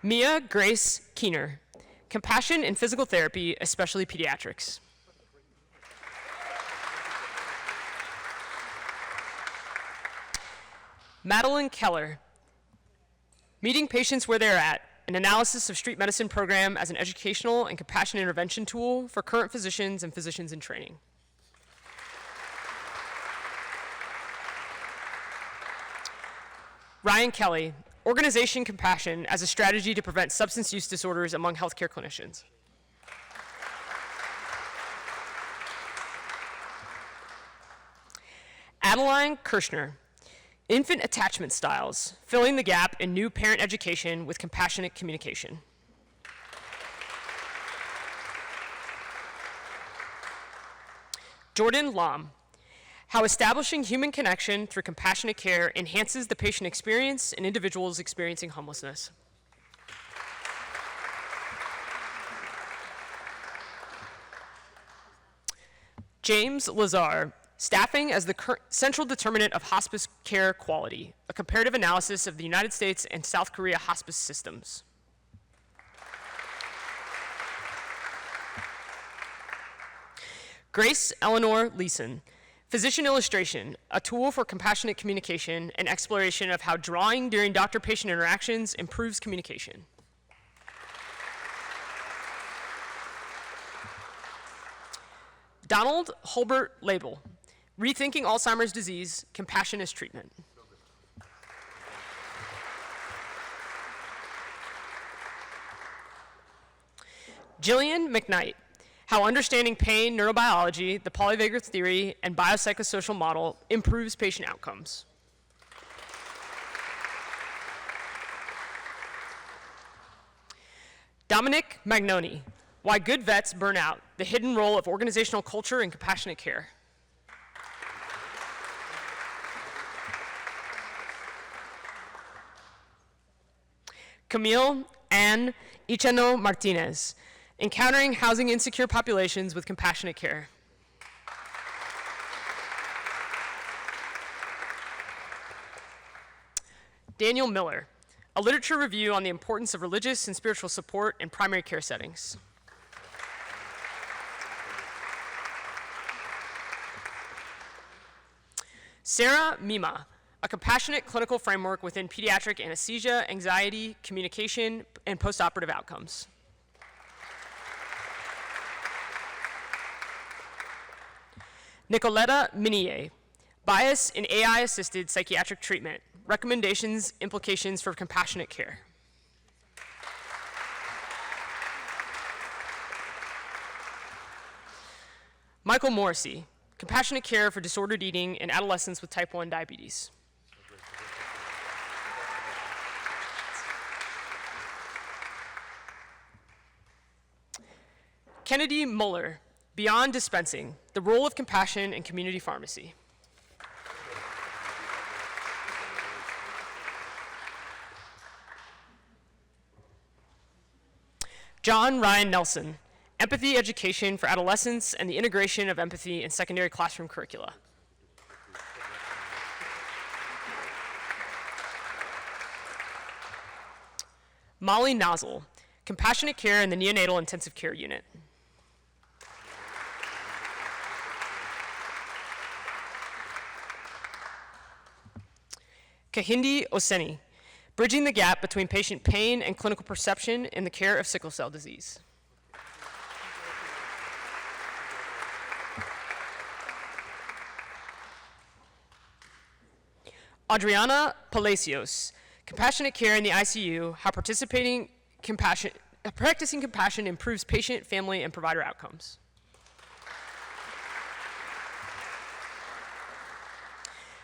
Mia Grace Keener, Compassion in Physical Therapy, especially Pediatrics. Madeline Keller, Meeting Patients Where They're At, an analysis of street medicine program as an educational and compassion intervention tool for current physicians and physicians in training. Ryan Kelly, Organization Compassion as a strategy to prevent substance use disorders among healthcare clinicians. Adeline Kirschner, infant attachment styles, filling the gap in new parent education with compassionate communication. Jordan Lam, how establishing human connection through compassionate care enhances the patient experience in individuals experiencing homelessness. James Lazar, staffing as the central determinant of hospice care quality, a comparative analysis of the United States and South Korea hospice systems. Grace Eleanor Leeson, physician illustration, a tool for compassionate communication and exploration of how drawing during doctor-patient interactions improves communication. Donald Holbert Label, rethinking Alzheimer's disease, compassion as treatment. Jillian McKnight, how understanding pain, neurobiology, the polyvagal theory, and biopsychosocial model improves patient outcomes. Dominic Magnoni, why good vets burn out, the hidden role of organizational culture in compassionate care. Camille Ann Ichano Martinez, encountering housing insecure populations with compassionate care. Daniel Miller, a literature review on the importance of religious and spiritual support in primary care settings. Sarah Mima, a compassionate clinical framework within pediatric anesthesia, anxiety, communication, and postoperative outcomes. Nicoletta Minier, bias in AI-assisted psychiatric treatment, recommendations, implications for compassionate care. Michael Morrissey, compassionate care for disordered eating in adolescents with type 1 diabetes. Kennedy Muller, beyond dispensing, the role of compassion in community pharmacy. John Ryan Nelson, empathy education for adolescents and the integration of empathy in secondary classroom curricula. Molly Nozzle, compassionate care in the neonatal intensive care unit. Kahindi Oseni, bridging the gap between patient pain and clinical perception in the care of sickle cell disease. Adriana Palacios, compassionate care in the ICU, how practicing compassion improves patient, family, and provider outcomes.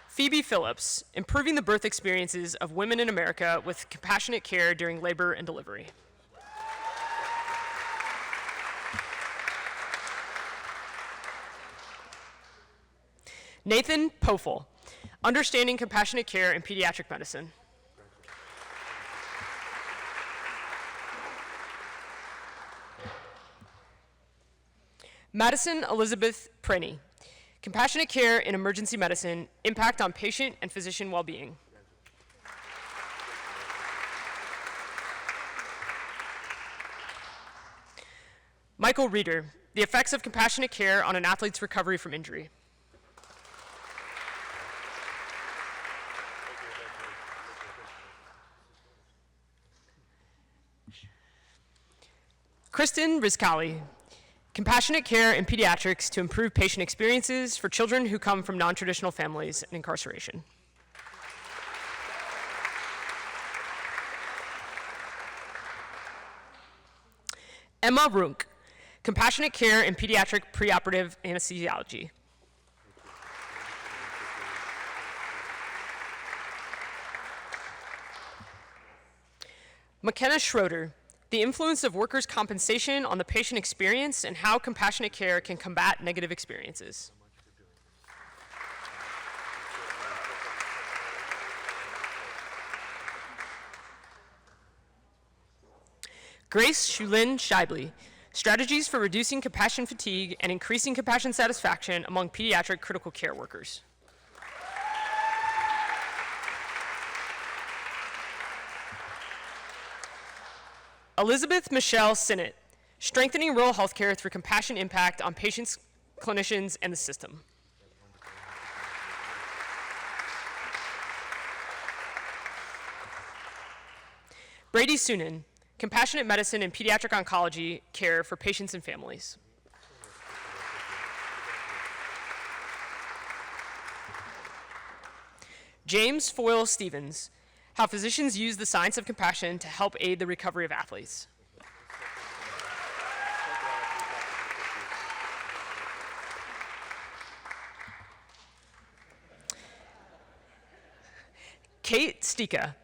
Phoebe Phillips, improving the birth experiences of women in America with compassionate care during labor and delivery. Nathan Pofel, understanding compassionate care in pediatric medicine. Madison Elizabeth Prenny, compassionate care in emergency medicine, impact on patient and physician well-being. Michael Reeder, the effects of compassionate care on an athlete's recovery from injury. Kristen Rizkali, compassionate care in pediatrics to improve patient experiences for children who come from non-traditional families and incarceration. Emma Runk, compassionate care in pediatric preoperative anesthesiology. McKenna Schroeder, the influence of workers' compensation on the patient experience and how compassionate care can combat negative experiences. Grace Shulin Shibley, strategies for reducing compassion fatigue and increasing compassion satisfaction among pediatric critical care workers. Elizabeth Michelle Sinnott, strengthening rural healthcare through compassion impact on patients, clinicians, and the system. Brady Sunan, compassionate medicine and pediatric oncology care for patients and families. James Foyle Stevens, how physicians use the science of compassion to help aid the recovery of athletes. Kate Stika,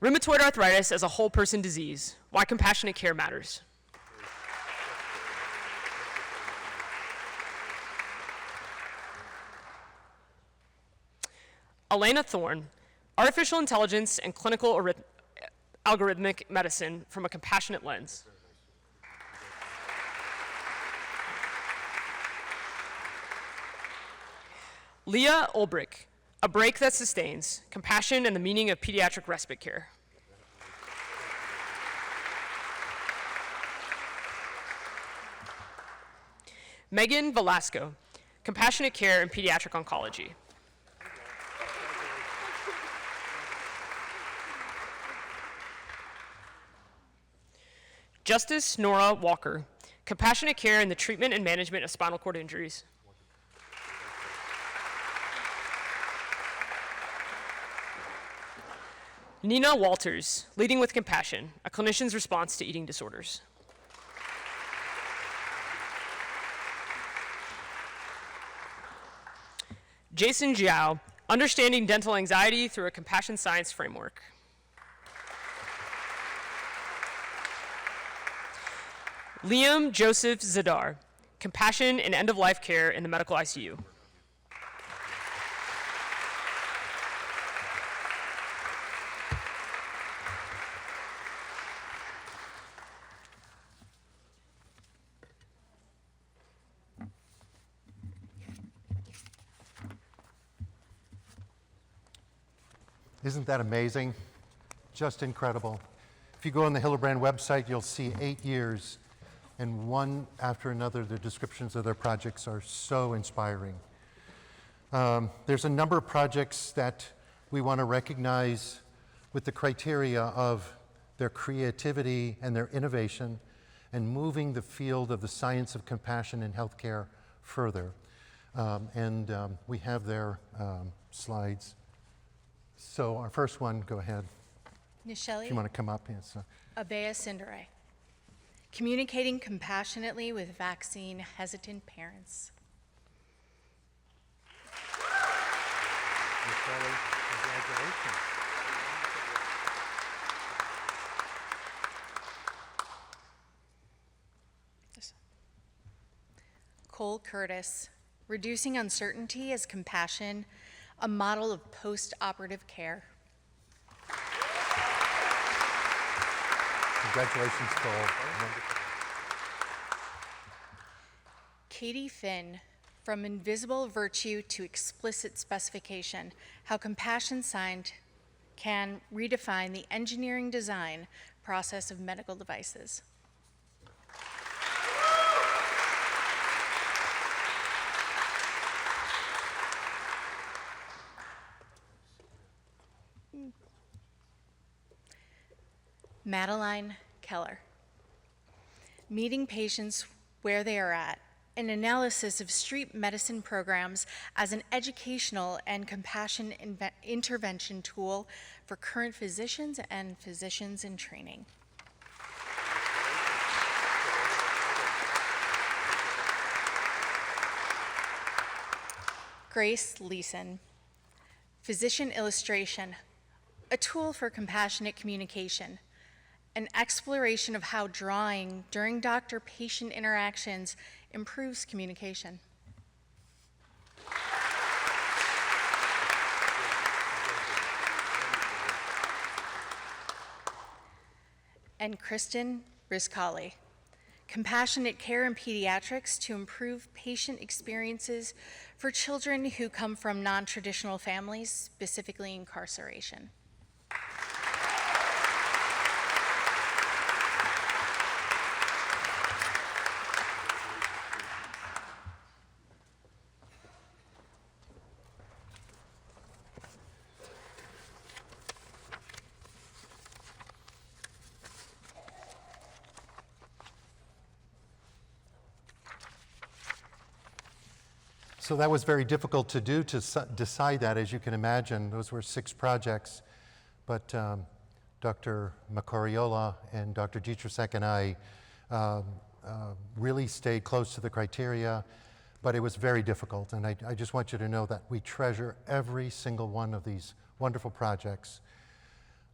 rheumatoid arthritis as a whole person disease, why compassionate care matters. Elena Thorne, artificial intelligence and clinical algorithmic medicine from a compassionate lens. Leah Ulbrich, a break that sustains, compassion and the meaning of pediatric respite care. Megan Velasco, compassionate care and pediatric oncology. Justice Nora Walker, compassionate care in the treatment and management of spinal cord injuries. Nina Walters, leading with compassion, a clinician's response to eating disorders. Jason Jiao, understanding dental anxiety through a compassion science framework. Liam Joseph Zadar, compassion and end-of-life care in the medical ICU. Isn't that amazing? Just incredible. If you go on the Hillebrand website, you'll see 8 years, and one after another, the descriptions of their projects are so inspiring. There's a number of projects that we want to recognize with the criteria of their creativity and their innovation and moving the field of the science of compassion in healthcare further. We have their slides. So our first one, go ahead. Nisheli If you want to come up. Yes. Abea Sindere, communicating compassionately with vaccine-hesitant parents. Congratulations. Cole Curtis, reducing uncertainty as compassion, a model of post-operative care. Congratulations, Cole. Katie Finn, from invisible virtue to explicit specification, how compassion science can redefine the engineering design process of medical devices. Madeline Keller, meeting patients where they are at, an analysis of street medicine programs as an educational and compassion intervention tool for current physicians and physicians in training. Grace Leeson, physician illustration, a tool for compassionate communication. an exploration of how drawing during doctor-patient interactions improves communication. And Kristen Riscali, compassionate care in pediatrics to improve patient experiences for children who come from non-traditional families, specifically incarceration. So that was very difficult to do, to decide that, as you can imagine. Those were 6 projects. But Dr. Macariola and Dr. Dietrich and I really stayed close to the criteria, but it was very difficult. And I just want you to know that we treasure every single one of these wonderful projects.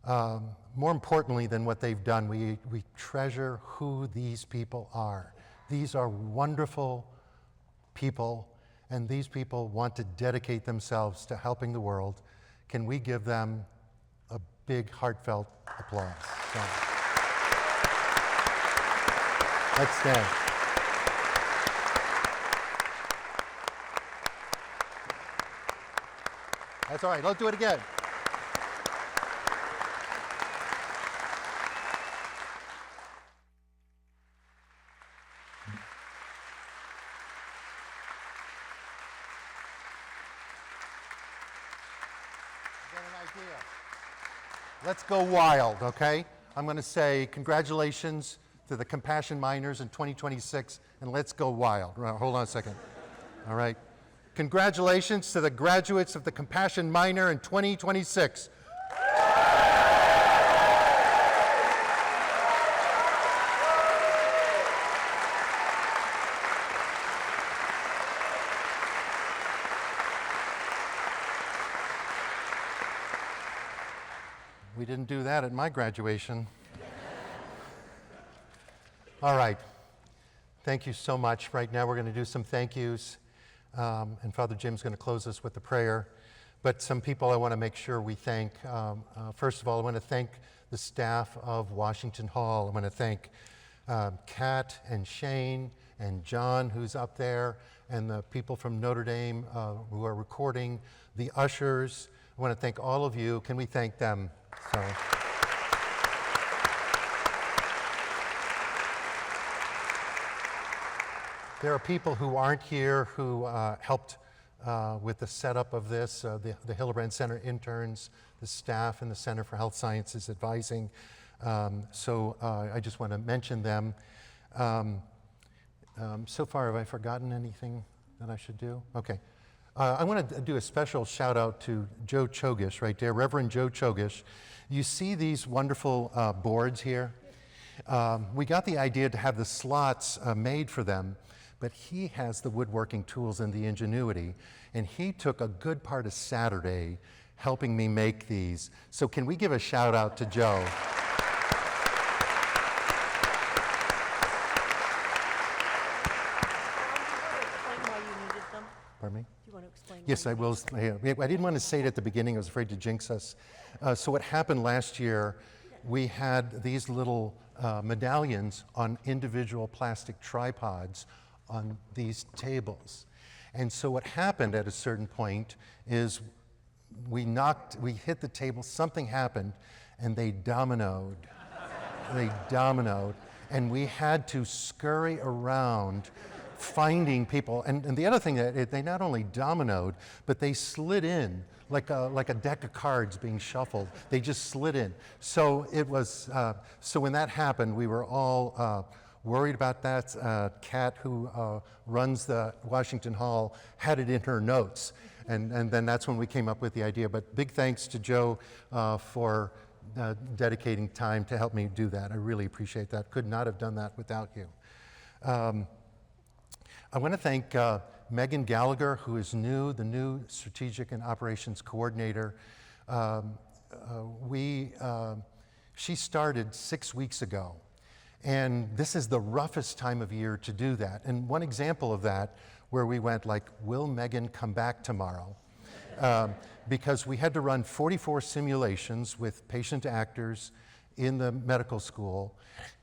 More importantly than what they've done, we treasure who these people are. These are wonderful people, and these people want to dedicate themselves to helping the world. Can we give them a big, heartfelt applause? So, let's stand. That's all right, let's do it again. Let's go wild, okay? I'm going to say congratulations to the Compassion Minors in 2026, and let's go wild. Hold on a second. All right. Congratulations to the graduates of the Compassion Minor in 2026. We didn't do that at my graduation. All right. Thank you so much. Right now we're going to do some thank yous, and Father Jim's going to close us with a prayer. But some people I want to make sure we thank. First of all, I want to thank the staff of Washington Hall. I want to thank Kat and Shane and John, who's up there, and the people from Notre Dame who are recording, the ushers. I want to thank all of you. Can we thank them? So. There are people who aren't here who helped with the setup of this, the Hillebrand Center interns, the staff in the Center for Health Sciences advising. So I just want to mention them. So far, have I forgotten anything that I should do? Okay. I want to do a special shout out to Joe Chogish right there, Reverend Joe Chogish. You see these wonderful boards here? We got the idea to have the slots made for them, but he has the woodworking tools and the ingenuity, and he took a good part of Saturday helping me make these. So can we give a shout out to Joe? Pardon me? Do you want to explain? Yes, I will. I didn't want to say it at the beginning. I was afraid to jinx us. So what happened last year, we had these little medallions on individual plastic tripods on these tables. And so what happened at a certain point is we hit the table, something happened, and they dominoed. They dominoed. And we had to scurry around finding people. And the other thing, that they not only dominoed, but they slid in like a deck of cards being shuffled. They just slid in. So it was, so when that happened, we were all worried about that. Kat, who runs the Washington Hall, had it in her notes. And then that's when we came up with the idea. But big thanks to Joe for dedicating time to help me do that. I really appreciate that. Could not have done that without you. I want to thank Megan Gallagher, who is the new Strategic and Operations Coordinator. She started 6 weeks ago. And this is the roughest time of year to do that. And one example of that, where we went like, will Megan come back tomorrow? Because we had to run 44 simulations with patient actors in the medical school.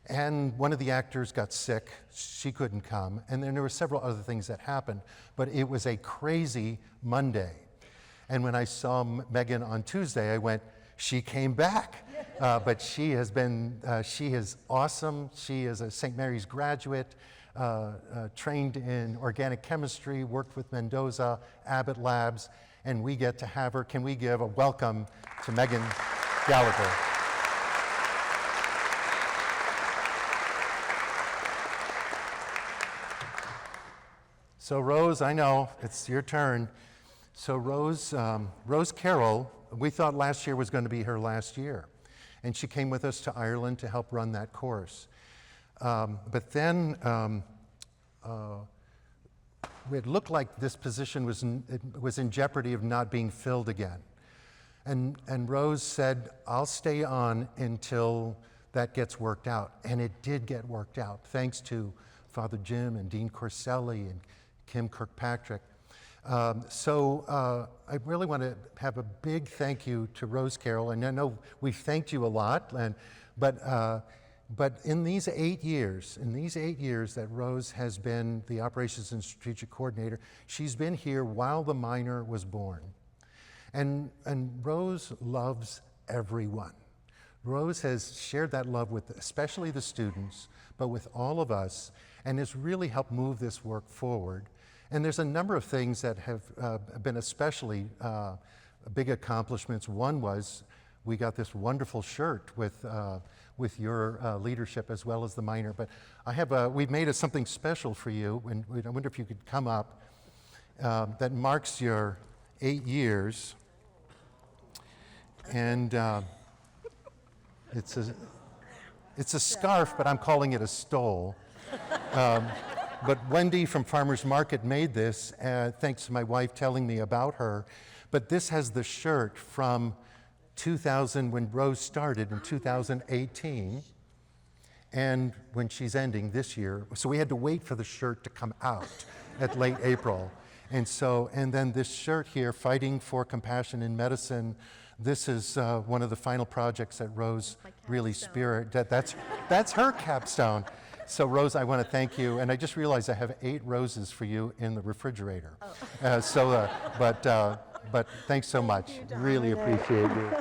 And one of the actors got sick, she couldn't come. And then there were several other things that happened. But it was a crazy Monday. And when I saw Megan on Tuesday, I went, she came back. But she is awesome. She is a St. Mary's graduate, trained in organic chemistry, worked with Mendoza, Abbott Labs, and we get to have her. Can we give a welcome to Megan Gallagher? So Rose, I know, it's your turn. So Rose Carroll, we thought last year was going to be her last year. And she came with us to Ireland to help run that course. But then it looked like this position was in jeopardy of not being filled again. And Rose said, I'll stay on until that gets worked out. And it did get worked out, thanks to Father Jim and Dean Corselli and Kim Kirkpatrick. I really want to have a big thank you to Rose Carroll, and I know we've thanked you a lot, but in these 8 years that Rose has been the Operations and Strategic Coordinator, she's been here while the minor was born. And Rose loves everyone. Rose has shared that love with especially the students, but with all of us, and has really helped move this work forward. And there's a number of things that have been especially big accomplishments. One was we got this wonderful shirt with your leadership as well as the minor. But we've made something special for you, and I wonder if you could come up, that marks your 8 years. And it's a scarf, but I'm calling it a stole. But Wendy from Farmers Market made this, thanks to my wife telling me about her. But this has the shirt from 2000, when Rose started in 2018, and when she's ending this year. So we had to wait for the shirt to come out at late April. And then this shirt here, Fighting for Compassion in Medicine, this is one of the final projects that Rose really spearheaded. That's her capstone. So Rose, I want to thank you, and I just realized I have 8 roses for you in the refrigerator. But thanks so much. Really appreciate you.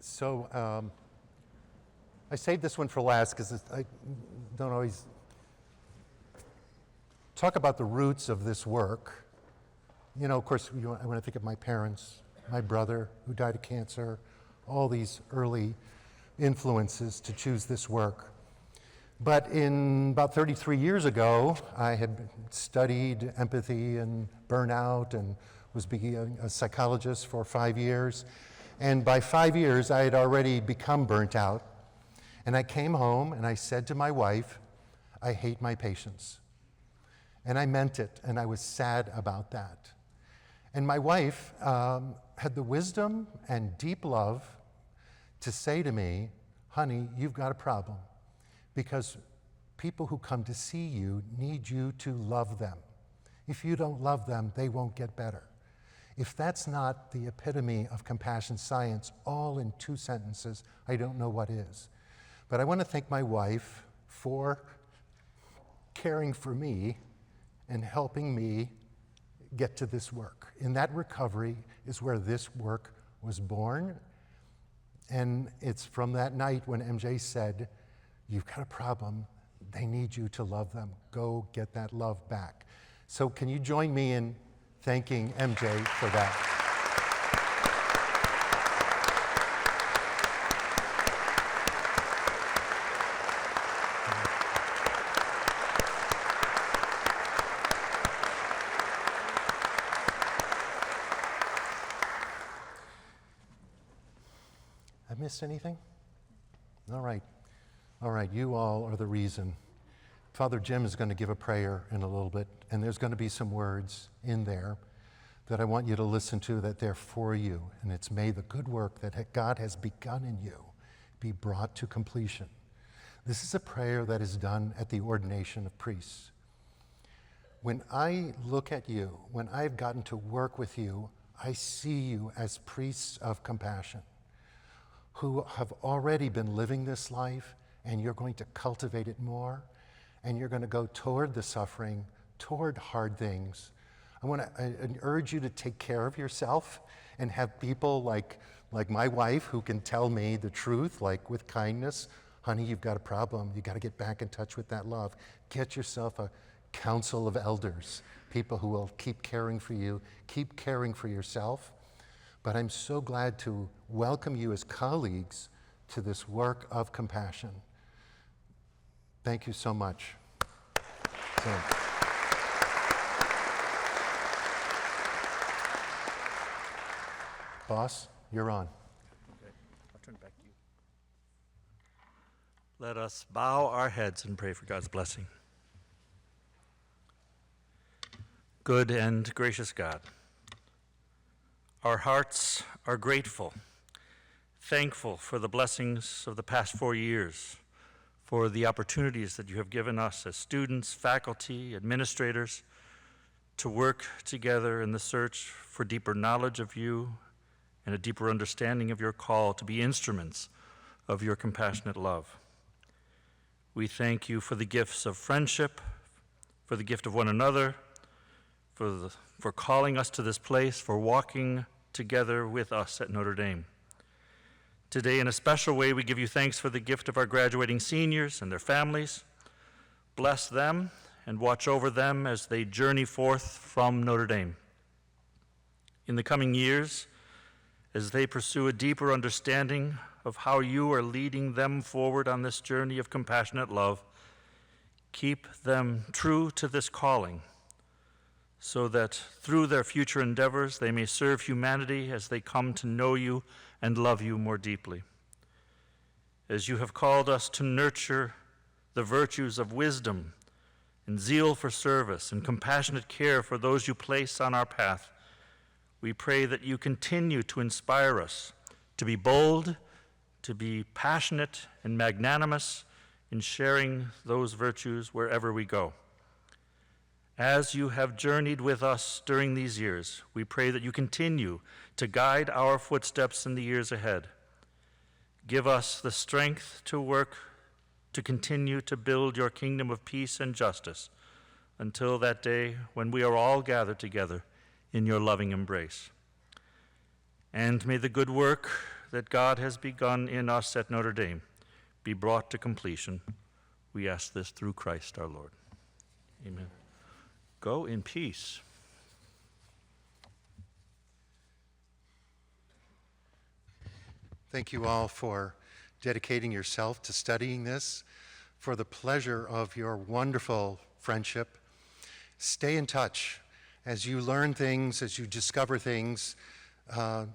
So I saved this one for last because I don't always talk about the roots of this work. You know, of course, I want to think of my parents, my brother who died of cancer, all these early influences to choose this work. But about 33 years ago, I had studied empathy and burnout and was being a psychologist for 5 years. And by 5 years, I had already become burnt out. And I came home and I said to my wife, I hate my patients. And I meant it, and I was sad about that. And my wife had the wisdom and deep love to say to me, honey, you've got a problem, because people who come to see you need you to love them. If you don't love them, they won't get better. If that's not the epitome of compassion science, all in 2 sentences, I don't know what is. But I want to thank my wife for caring for me and helping me get to this work. In that recovery is where this work was born. And it's from that night when MJ said, you've got a problem, they need you to love them. Go get that love back. So can you join me in thanking MJ for that? I missed anything? All right. All right, you all are the reason. Father Jim is going to give a prayer in a little bit, and there's going to be some words in there that I want you to listen to, that they're for you. And it's, may the good work that God has begun in you be brought to completion. This is a prayer that is done at the ordination of priests. When I look at you, when I've gotten to work with you, I see you as priests of compassion who have already been living this life, and you're going to cultivate it more, and you're going to go toward the suffering, toward hard things. I urge you to take care of yourself and have people like my wife who can tell me the truth, like with kindness. Honey, you've got a problem. You got to get back in touch with that love. Get yourself a council of elders, people who will keep caring for you, keep caring for yourself. But I'm so glad to welcome you as colleagues to this work of compassion. Thank you so much. Boss, you're on. Okay, I'll turn it back to you. Let us bow our heads and pray for God's blessing. Good and gracious God, our hearts are grateful, thankful for the blessings of the past 4 years, for the opportunities that you have given us as students, faculty, administrators, to work together in the search for deeper knowledge of you and a deeper understanding of your call to be instruments of your compassionate love. We thank you for the gifts of friendship, for the gift of one another, for calling us to this place, for walking together with us at Notre Dame. Today, in a special way, we give you thanks for the gift of our graduating seniors and their families. Bless them and watch over them as they journey forth from Notre Dame. In the coming years, as they pursue a deeper understanding of how you are leading them forward on this journey of compassionate love, keep them true to this calling, so that through their future endeavors they may serve humanity as they come to know you and love you more deeply. As you have called us to nurture the virtues of wisdom and zeal for service and compassionate care for those you place on our path, we pray that you continue to inspire us to be bold, to be passionate and magnanimous in sharing those virtues wherever we go. As you have journeyed with us during these years, we pray that you continue to guide our footsteps in the years ahead. Give us the strength to work to continue to build your kingdom of peace and justice until that day when we are all gathered together in your loving embrace. And may the good work that God has begun in us at Notre Dame be brought to completion. We ask this through Christ our Lord. Amen. Go in peace. Thank you all for dedicating yourself to studying this, for the pleasure of your wonderful friendship. Stay in touch. As you learn things, as you discover things,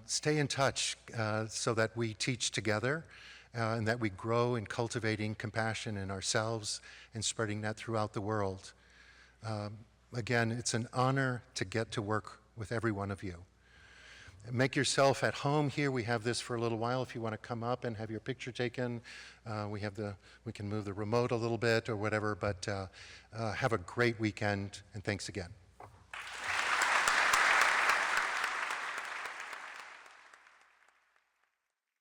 stay in touch so that we teach together and that we grow in cultivating compassion in ourselves and spreading that throughout the world. Again, it's an honor to get to work with every one of you. Make yourself at home here. We have this for a little while. If you want to come up and have your picture taken, we can move the remote a little bit or whatever, but have a great weekend, and thanks again.